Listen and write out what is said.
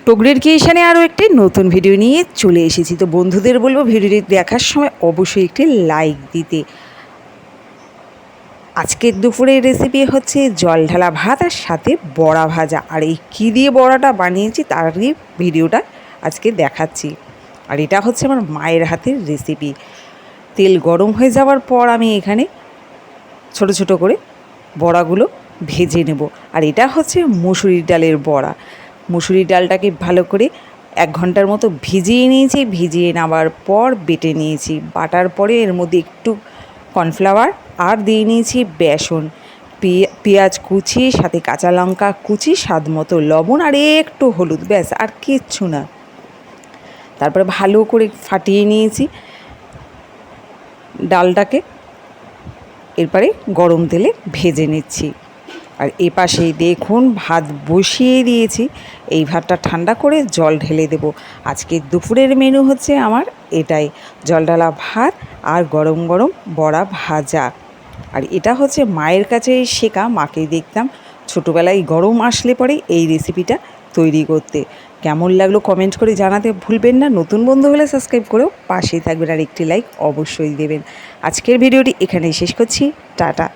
টগরের কিচেনে আরও একটি নতুন ভিডিও নিয়ে চলে এসেছি। তো বন্ধুদের বলবো ভিডিওটি দেখার সময় অবশ্যই একটি লাইক দিতে। আজকের দুপুরের রেসিপি হচ্ছে জল ঢালা ভাত আর সাথে বড়া ভাজা। আর এই কী দিয়ে বড়াটা বানিয়েছি তারই ভিডিওটা আজকে দেখাচ্ছি। আর এটা হচ্ছে আমার মায়ের হাতের রেসিপি। তেল গরম হয়ে যাওয়ার পর আমি এখানে ছোট ছোট করে বড়াগুলো ভেজে নেব। আর এটা হচ্ছে মুসুরির ডালের বড়া। মুসুরির ডালটাকে ভালো করে 1 ঘন্টার মতো ভিজিয়ে নিয়েছি। ভিজিয়ে নেওয়ার পর বেটে নিয়েছি। বাটার পরে এর মধ্যে একটু কর্নফ্লাওয়ার আর দিয়ে নিয়েছি বেসন, পেঁয়াজ কুচি, সাথে কাঁচা লঙ্কা কুচি, স্বাদ মতো লবণ আর একটু হলুদ, ব্যাস আর কিচ্ছু না। তারপরে ভালো করে ফাটিয়ে নিয়েছি ডালটাকে। এরপরে গরম তেলে ভেজে নিচ্ছি। আর এপাশেই দেখুন ভাত বসিয়ে দিয়েছি। এই ভাতটা ঠান্ডা করে জল ঢেলে দেব। আজকে দুপুরের মেনু হচ্ছে আমার এটাই, জল ঢালা ভাত আর গরম গরম বড়া ভাজা। আর এটা হচ্ছে মায়ের কাছে শেখা। মাকে দেখতাম ছোটোবেলায় গরম আসলে পরে এই রেসিপিটা তৈরি করতে। কেমন লাগলো কমেন্ট করে জানাতে ভুলবেন না। নতুন বন্ধু হলে সাবস্ক্রাইব করেও পাশেই থাকবেন আর একটি লাইক অবশ্যই দেবেন। আজকের ভিডিওটি এখানেই শেষ করছি। টাটা।